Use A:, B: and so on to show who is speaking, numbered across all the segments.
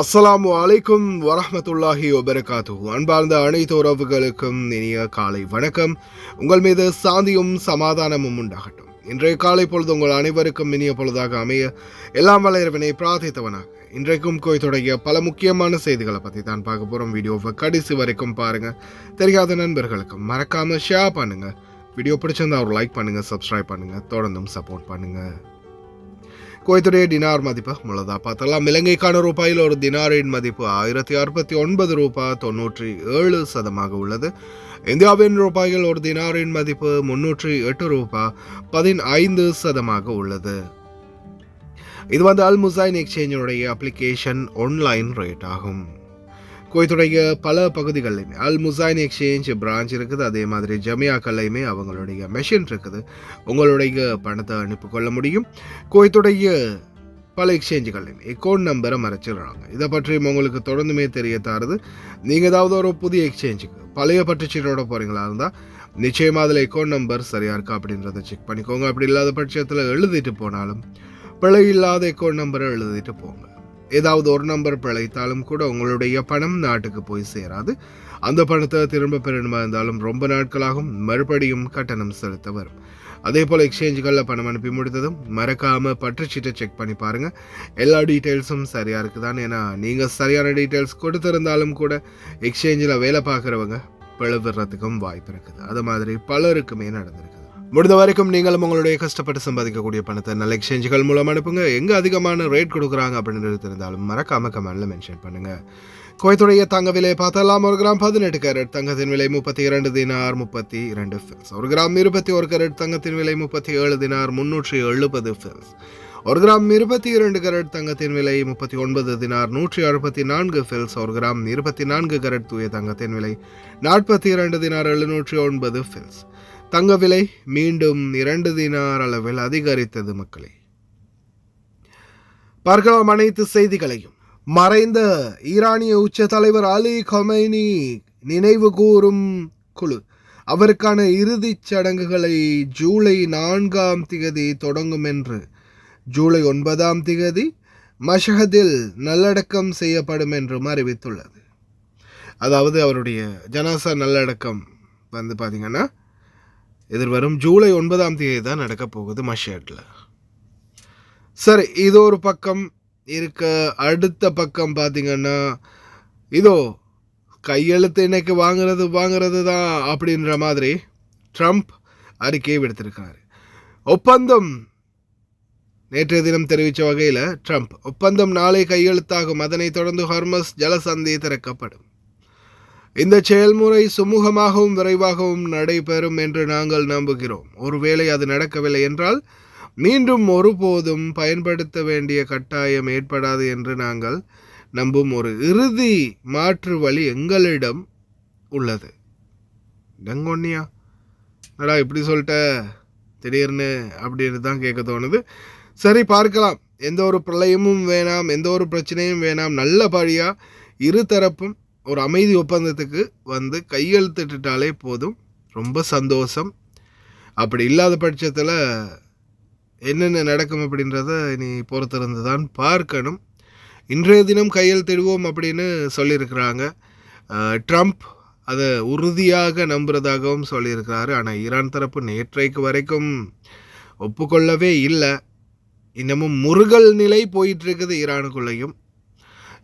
A: அஸ்ஸலாமு அலைக்கும் வரஹ்மத்துல்லாஹி வபரகாத்துஹு. அன்பார்ந்த அனைத்து உறவுகளுக்கும் இனிய காலை வணக்கம். உங்கள் மீது சாந்தியும் சமாதானமும் உண்டாகட்டும். இன்றைய காலை பொழுது உங்கள் அனைவருக்கும் இனிய பொழுதாக அமைய எல்லாம் வல்ல இறைவனை பிரார்த்தித்தவனாக இன்றைக்கும் கோயத்துடைய பல முக்கியமான செய்திகளை பற்றி தான் பார்க்க போகிறோம். வீடியோவை கடைசி வரைக்கும் பாருங்கள். தெரியாத நண்பர்களுக்கும் மறக்காமல் ஷேர் பண்ணுங்கள். வீடியோ பிடிச்சிருந்தா ஒரு லைக் பண்ணுங்கள், சப்ஸ்கிரைப் பண்ணுங்கள், தொடர்ந்தும் சப்போர்ட் பண்ணுங்கள். குவைத்துடைய டினார் மதிப்பு முழுதா பார்த்தலாம். இலங்கைக்கான ரூபாயில் ஒரு தினாரின் மதிப்பு 1069 ரூபாய் 97 உள்ளது. இந்தியாவின் ரூபாயில் ஒரு தினாரின் மதிப்பு 308 ரூபாய் 15 உள்ளது. இது அல் முசைன் எக்ஸ்சேஞ்சினுடைய அப்ளிகேஷன் ஆன்லைன் ரேட் ஆகும். குவைத்துடைய பல பகுதிகளிலுமே அல் முசைன் எக்ஸ்சேஞ்ச் பிரான்ச் இருக்குது. அதே மாதிரி ஜமியாக்கள்லையுமே அவங்களுடைய மெஷின் இருக்குது. உங்களுடைய பணத்தை அனுப்பிக்கொள்ள முடியும். குவைத்துடைய பல எக்ஸ்சேஞ்சுகள்லையுமே அக்கௌண்ட் நம்பரை மறைச்சிடுறாங்க. இதை பற்றியும் உங்களுக்கு தொடர்ந்துமே தெரிய தாருது. நீங்கள் ஏதாவது ஒரு புதிய எக்ஸ்சேஞ்சுக்கு பழைய பற்றுச்சீட்டோட போகிறீங்களா இருந்தால் நிச்சயமாக அதில் அக்கௌண்ட் நம்பர் சரியாக இருக்கா அப்படின்றத செக் பண்ணிக்கோங்க. அப்படி இல்லாத பட்சத்தில் எழுதிட்டு போனாலும் பிழை இல்லாத அக்கௌண்ட் நம்பரை எழுதிட்டு போங்க. ஏதாவது ஒரு நம்பர் பிழைத்தாலும் கூட உங்களுடைய பணம் நாட்டுக்கு போய் சேராது. அந்த பணத்தை திரும்ப பெறணுமா இருந்தாலும் ரொம்ப நாட்களாகும். மறுபடியும் கட்டணம் செலுத்த வரும். அதே போல் எக்ஸ்சேஞ்சுகளில் பணம் அனுப்பி முடித்ததும் மறக்காமல் பற்றுச்சீட்டை செக் பண்ணி பாருங்கள். எல்லா டீட்டெயில்ஸும் சரியாக இருக்குதான். ஏன்னா நீங்கள் சரியான டீட்டெயில்ஸ் கொடுத்துருந்தாலும் கூட எக்ஸ்சேஞ்சில் வேலை பார்க்குறவங்க பிளவுறதுக்கும் வாய்ப்பு இருக்குது. அது மாதிரி பலருக்குமே நடந்திருக்கு. முடிந்த வரைக்கும் நீங்களும் உங்களுடைய கஷ்டப்பட்டு சம்பாதிக்கக்கூடிய பணத்தை நல்ல எக்ஸ்சேஞ்சுகள் மூலம் அனுப்புங்க. எங்கே அதிகமான ரேட் கொடுக்குறாங்க அப்படின்னு தெரிந்தாலும் மறக்காம கமெண்ட்ல மென்ஷன் பண்ணுங்க. குவைத்துடைய தங்க விலை பார்த்தலாம். 1 கிராம் 18 கேரட் தங்கத்தின் விலை 32 தினார் 32 ஃபில்ஸ். 1 கிராம் 21 கேரட் தங்கத்தின் விலை 37 தினார் 370 ஃபில்ஸ். 1 கிராம் 22 கேரட் தங்கத்தின் விலை 39 தினார் 164 ஃபில்ஸ். 1 கிராம் 24 கேரட் தூய தங்கத்தின் விலை 42 தினார் 709 ஃபில்ஸ். தங்க விலை மீண்டும் 2 தினார் அளவில் அதிகரித்தது. மக்களை பார்க்கலாம் அனைத்து செய்திகளையும். மறைந்த ஈரானிய உச்ச தலைவர் அலி கமைனி நினைவு கூறும் குழு அவருக்கான இறுதிச் சடங்குகளை ஜூலை 4 தொடங்கும் என்று ஜூலை 9 மஷஹதில் நல்லடக்கம் செய்யப்படும் என்றும் அறிவித்துள்ளது. அதாவது அவருடைய ஜனாசா நல்லடக்கம் பார்த்தீங்கன்னா எதிர்வரும் ஜூலை 9 தான் நடக்க போகுது மஷஹதில். சரி, இது ஒரு பக்கம் இருக்க. அடுத்த பக்கம் பார்த்தீங்கன்னா இதோ கையெழுத்து இன்னைக்கு வாங்குறது தான் அப்படின்ற மாதிரி ட்ரம்ப் அறிக்கையை விடுத்திருக்காரு. ஒப்பந்தம் நேற்றைய தினம் தெரிவித்த வகையில் ட்ரம்ப் ஒப்பந்தம் நாளை கையெழுத்தாகும். அதனைத் தொடர்ந்து ஹார்மஸ் ஜலசந்தி திறக்கப்படும். இந்த செயல்முறை சுமூகமாகவும் விரைவாகவும் நடைபெறும் என்று நாங்கள் நம்புகிறோம். ஒருவேளை அது நடக்கவில்லை என்றால் மீண்டும் ஒருபோதும் பயன்படுத்த வேண்டிய கட்டாயம் ஏற்படாது என்று நாங்கள் நம்பும் ஒரு இறுதி மாற்று வழி எங்களிடம் உள்ளது. டங்கொன்னியா நடா இப்படி சொல்லிட்ட திடீர்னு அப்படின்னு தான் கேட்க தோணுது. சரி, பார்க்கலாம். எந்த ஒரு பிரளயமும் வேணாம், எந்த ஒரு பிரச்சனையும் வேணாம். நல்லபடியாக இருதரப்பும் ஒரு அமைதி ஒப்பந்தத்துக்கு கையெழுத்திட்டாலே போதும். ரொம்ப சந்தோஷம். அப்படி இல்லாத பட்சத்தில் என்னென்ன நடக்கும் அப்படின்றத இனி பொறுத்திருந்து தான் பார்க்கணும். இன்றைய தினம் கையெழுத்திடுவோம் அப்படின்னு சொல்லியிருக்கிறாங்க. ட்ரம்ப் அதை உறுதியாக நம்புறதாகவும் சொல்லியிருக்கிறாரு. ஆனால் ஈரான் தரப்பு நேற்றைக்கு வரைக்கும் ஒப்புக்கொள்ளவே இல்லை. இன்னமும் முருகல் நிலை போயிட்டுருக்குது ஈரானுக்குள்ளேயும்.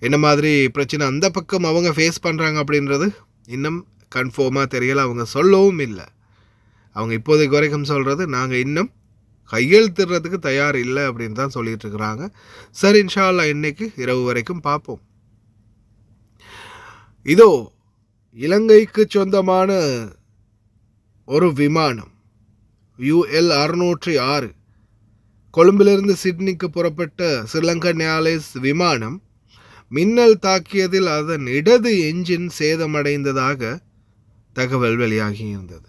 A: என்ன மாதிரி பிரச்சனை அந்த பக்கம் அவங்க ஃபேஸ் பண்ணுறாங்க அப்படின்றது இன்னும் கன்ஃபார்மாக தெரியலை. அவங்க சொல்லவும் இல்லை. அவங்க இப்போதைக்கு வரைக்கும் சொல்கிறது நாங்கள் இன்னும் கையெழுத்திடுறதுக்கு தயார் இல்லை அப்படின்னு தான் சொல்லிட்டு இருக்கிறாங்க. சரி, இன்ஷா அல்லாஹ் இன்னைக்கு இரவு வரைக்கும் பார்ப்போம். இதோ இலங்கைக்கு சொந்தமான ஒரு விமானம் UL 606 கொழும்பிலிருந்து சிட்னிக்கு புறப்பட்ட ஸ்ரீலங்கன் ஏர்லைன்ஸ் விமானம் மின்னல் தாக்கியதில் அதன் இடது என்ஜின் சேதமடைந்ததாக தகவல் வெளியாகியிருந்தது.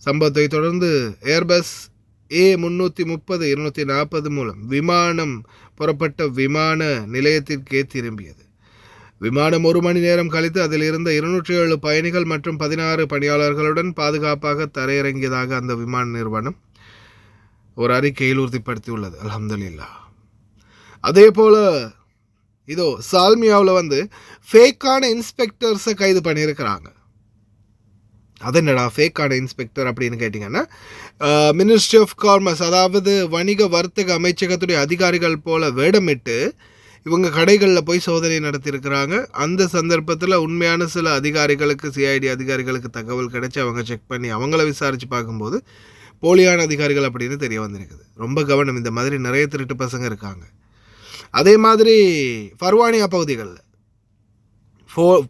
A: சம்பவத்தை தொடர்ந்து ஏர்பஸ் A330-240 மூலம் விமானம் புறப்பட்ட விமான நிலையத்திற்கே திரும்பியது. விமானம் 1 மணி நேரம் கழித்து அதில் இருந்த 207 பயணிகள் மற்றும் 16 பணியாளர்களுடன் பாதுகாப்பாக தரையிறங்கியதாக அந்த விமான நிறுவனம் ஒரு அறிக்கையில் உறுதிப்படுத்தியுள்ளது. அல்ஹம்துலில்லாஹ். அதே போல இதோ சால்மியாவில் வந்து ஃபேக்கான இன்ஸ்பெக்டர்ஸை கைது பண்ணியிருக்கிறாங்க. அது என்னடா ஃபேக்கான இன்ஸ்பெக்டர் அப்படின்னு கேட்டிங்கன்னா, மினிஸ்ட்ரி ஆஃப் காமர்ஸ், அதாவது வணிக வர்த்தக அமைச்சகத்துடைய அதிகாரிகள் போல வேடமிட்டு இவங்க கடைகளில் போய் சோதனை நடத்தியிருக்கிறாங்க. அந்த சந்தர்ப்பத்தில் உண்மையான சில அதிகாரிகளுக்கு, சிஐடி அதிகாரிகளுக்கு தகவல் கிடைச்சி அவங்க செக் பண்ணி அவங்கள விசாரித்து பார்க்கும்போது போலியான அதிகாரிகள் அப்படின்னு தெரிய வந்திருக்குது. ரொம்ப கவனம், இந்த மாதிரி நிறைய திருட்டு பசங்க இருக்காங்க. அதே மாதிரி ஃபர்வானியா பகுதிகளில்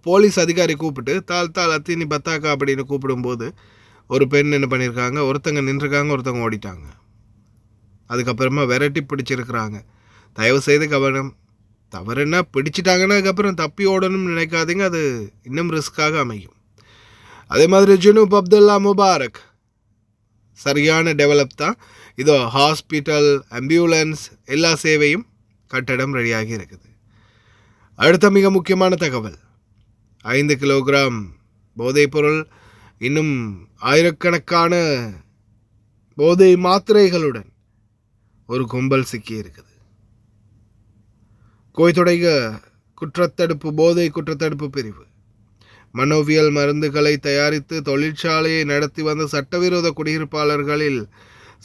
A: போலீஸ் அதிகாரி கூப்பிட்டு தால் அத்தினி பத்தாக்கா அப்படின்னு கூப்பிடும்போது ஒரு பெண் என்ன பண்ணியிருக்காங்க, ஒருத்தங்க நின்றுருக்காங்க, ஒருத்தங்க ஓடிட்டாங்க. அதுக்கப்புறமா விரட்டி பிடிச்சிருக்கிறாங்க. தயவு செய்து கவனம், தவறுன்னா பிடிச்சிட்டாங்கன்னா அதுக்கப்புறம் தப்பி ஓடணும்னு நினைக்காதீங்க, அது இன்னும் ரிஸ்க்காக அமையும். அதே மாதிரி ஜுனூப் அப்துல்லா முபாரக் சரியான டெவலப் தான். இதோ ஹாஸ்பிட்டல், ஆம்புலன்ஸ் எல்லா சேவையும் கட்டடம் ரெடியாகி இருக்குது. அடுத்த மிக முக்கியமான தகவல், 5 கிலோகிராம் போதைப்பொருள், இன்னும் ஆயிரக்கணக்கான போதை மாத்திரைகளுடன் ஒரு கும்பல் சிக்கி இருக்குது. கோய்தொடைக குற்றத்தடுப்பு போதை குற்றத்தடுப்பு பிரிவு மனோவியல் மருந்துகளை தயாரித்து தொழிற்சாலையை நடத்தி வந்த சட்டவிரோத குடியிருப்பாளர்களில்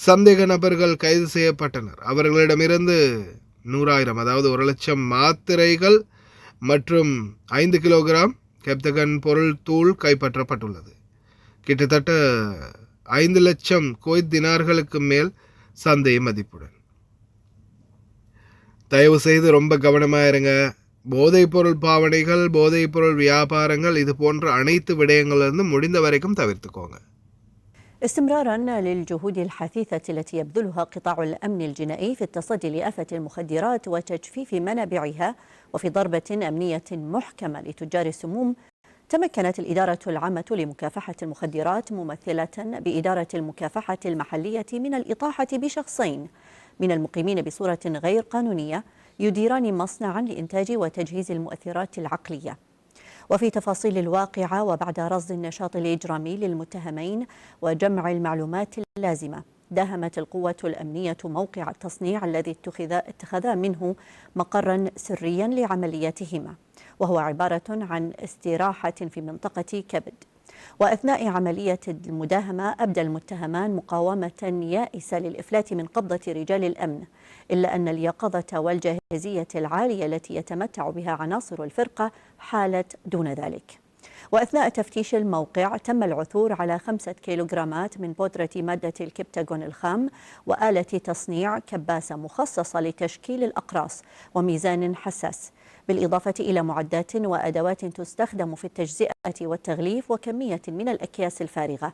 A: சந்தேக நபர்கள் கைது செய்யப்பட்டனர். அவர்களிடமிருந்து 100,000, அதாவது 1,00,000 மாத்திரைகள் மற்றும் 5 கிலோகிராம் கெப்தகன் பொருள் தூள் கைப்பற்றப்பட்டுள்ளது. கிட்டத்தட்ட 5 லட்சம் குவைத் தினார்களுக்கு மேல் சந்தை மதிப்புடன். தயவு செய்து ரொம்ப கவனமாக இருங்க. போதைப்பொருள் பாவனைகள், போதைப்பொருள் வியாபாரங்கள், இது போன்ற அனைத்து விடயங்களிலிருந்து முடிந்த வரைக்கும் தவிர்த்துக்கோங்க.
B: استمرارا للجهود الحثيثة التي يبذلها قطاع الأمن الجنائي في التصدي لآفة المخدرات وتجفيف منابعها، وفي ضربة أمنية محكمة لتجار السموم، تمكنت الإدارة العامة لمكافحة المخدرات ممثلة بإدارة المكافحة المحلية من الإطاحة بشخصين من المقيمين بصورة غير قانونية يديران مصنعا لإنتاج وتجهيز المؤثرات العقلية. وفي تفاصيل الواقعة وبعد رصد النشاط الإجرامي للمتهمين وجمع المعلومات اللازمة، داهمت القوة الأمنية موقع التصنيع الذي اتخذا منه مقرا سريا لعملياتهما، وهو عبارة عن استراحة في منطقة كبد. وأثناء عملية المداهمة أبدى المتهمان مقاومة يائسة للإفلات من قبضة رجال الأمن، إلا أن اليقظة والجاهزية العالية التي يتمتع بها عناصر الفرقة حالت دون ذلك. وأثناء تفتيش الموقع تم العثور على 5 كيلوغرامات من بودرة مادة الكبتاغون الخام، وآلة تصنيع كباسة مخصصة لتشكيل الأقراص، وميزان حساس، بالإضافة إلى معدات وأدوات تستخدم في التجزئة والتغليف، وكمية من الأكياس الفارغة.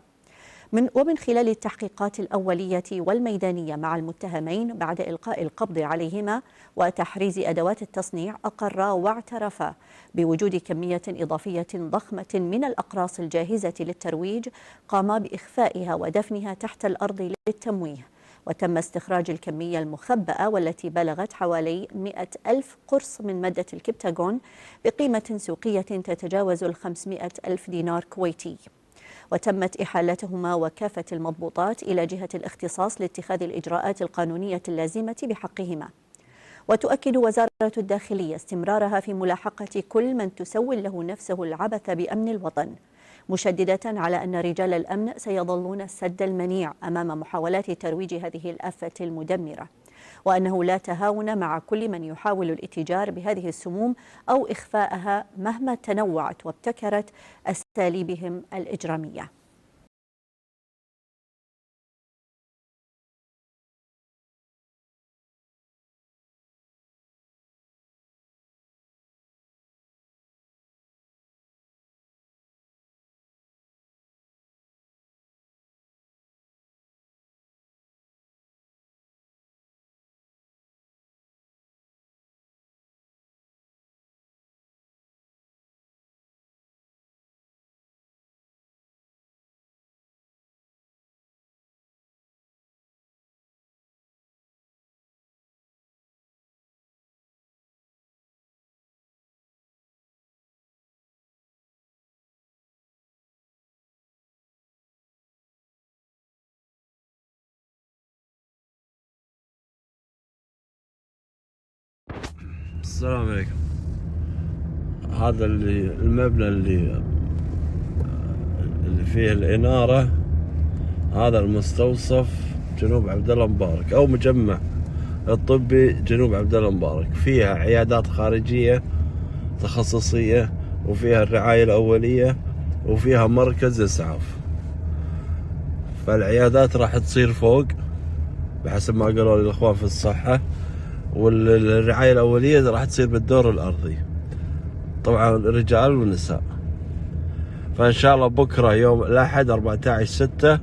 B: ومن خلال التحقيقات الأولية والميدانية مع المتهمين بعد إلقاء القبض عليهما وتحريز أدوات التصنيع، أقرا واعترفا بوجود كمية إضافية ضخمة من الأقراص الجاهزة للترويج قاما بإخفائها ودفنها تحت الأرض للتمويه. وتم استخراج الكمية المخبأة والتي بلغت حوالي 100,000 قرص من مادة الكبتاغون بقيمة سوقية تتجاوز 500,000 دينار كويتي. وتمت إحالتهما وكافة المضبوطات إلى جهة الاختصاص لاتخاذ الإجراءات القانونية اللازمة بحقهما. وتؤكد وزارة الداخلية استمرارها في ملاحقة كل من تسول له نفسه العبث بأمن الوطن، مشددة على أن رجال الأمن سيظلون السد المنيع أمام محاولات ترويج هذه الآفة المدمرة، وأنه لا تهاون مع كل من يحاول الاتجار بهذه السموم أو إخفاءها مهما تنوعت وابتكرت أساليبهم الإجرامية.
C: السلام عليكم. هذا المبنى اللي فيه الإنارة، هذا المستوصف جنوب عبد الله مبارك أو مجمع الطبي جنوب عبد الله مبارك. فيها عيادات خارجية تخصصية، وفيها الرعاية الأولية، وفيها مركز إسعاف. فالعيادات راح تصير فوق بحسب ما قالوا لي الإخوان في الصحة، والرعاية الأولية راح تصير بالدور الأرضي، طبعا رجال ونساء. فإن شاء الله بكرة يوم الأحد 14/6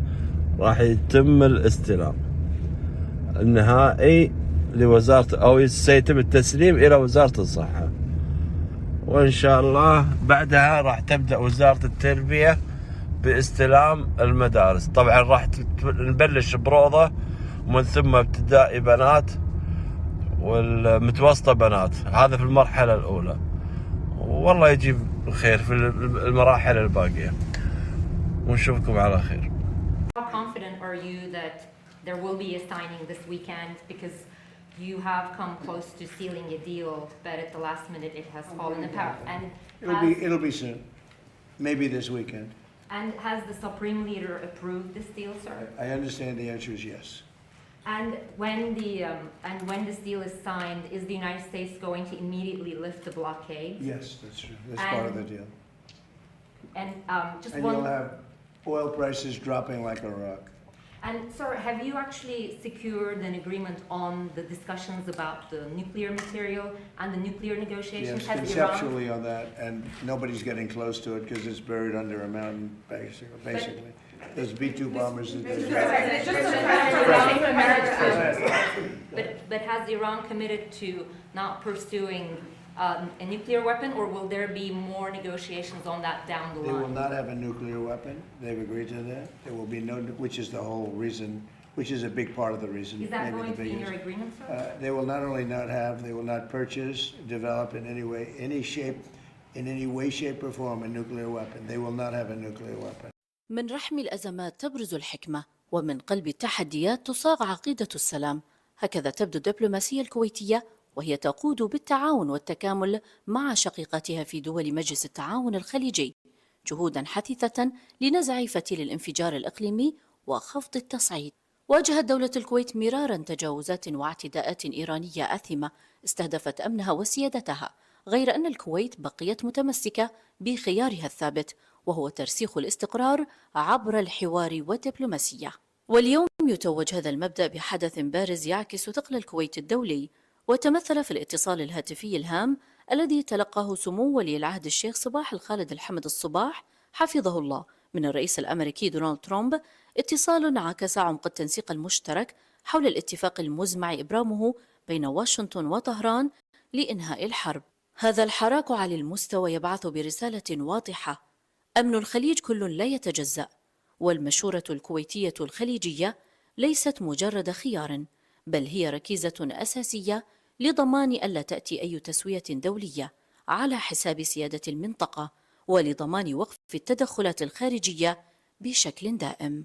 C: راح يتم الاستلام النهائي لوزارة، أو سيتم التسليم إلى وزارة الصحة. وإن شاء الله بعدها راح تبدأ وزارة التربية باستلام المدارس. طبعا راح نبلش بروضة، ومن ثم ابتدائي بنات، والمتوسطة بنات. هذا في المرحلة الأولى، والله يجيب خير في المراحل الباقية، ونشوفكم على خير.
D: How confident are you that there will be a signing this weekend? Because you have come close to sealing a deal, but at the last minute it has fallen apart. And
E: it'll be soon, maybe this weekend.
D: And has the Supreme Leader approved this deal, sir?
E: I understand the answer is yes.
D: And when this deal is signed, is the United States going to immediately lift the blockade?
E: Yes, that's true. That's part of the deal.
D: And just
E: And
D: one.
E: you'll have oil prices dropping like a rock.
D: And sir, have you actually secured an agreement on the discussions about the nuclear material and the nuclear negotiations?
E: Yes,
D: Has
E: conceptually on that, and nobody's getting close to it because it's buried under a mountain, basically. There's B-2 bombers.
D: But has Iran committed to not pursuing a nuclear weapon, or will there be more negotiations on that down the line?
E: They will not have a nuclear weapon. They've agreed to that. There will be no, which is the whole reason, which is a big part of the reason.
D: Is that
E: maybe
D: going
E: the
D: to be in your
E: biggest.
D: agreement, sir?
E: They will not only not have, they will not purchase, develop in any way, any shape, in any way, shape, or form a nuclear weapon. They will not have a nuclear weapon.
F: من رحم الأزمات تبرز الحكمة، ومن قلب التحديات تصاغ عقيدة السلام. هكذا تبدو الدبلوماسية الكويتية، وهي تقود بالتعاون والتكامل مع شقيقتها في دول مجلس التعاون الخليجي جهودا حثيثة لنزع فتيل الانفجار الإقليمي وخفض التصعيد. واجهت دولة الكويت مرارا تجاوزات واعتداءات إيرانية آثمة استهدفت أمنها وسيادتها، غير أن الكويت بقيت متمسكة بخيارها الثابت، وهو ترسيخ الاستقرار عبر الحوار والدبلوماسية. واليوم يتوج هذا المبدأ بحدث بارز يعكس ثقل الكويت الدولي، وتمثل في الاتصال الهاتفي الهام الذي تلقاه سمو ولي العهد الشيخ صباح الخالد الحمد الصباح حفظه الله من الرئيس الأمريكي دونالد ترامب، اتصال عكس عمق التنسيق المشترك حول الاتفاق المزمع إبرامه بين واشنطن وطهران لإنهاء الحرب. هذا الحراك على المستوى يبعث برسالة واضحة: أمن الخليج كل لا يتجزأ، والمشورة الكويتية الخليجية ليست مجرد خيار، بل هي ركيزة أساسية لضمان ألا تأتي أي تسوية دولية على حساب سيادة المنطقة، ولضمان وقف التدخلات الخارجية بشكل دائم.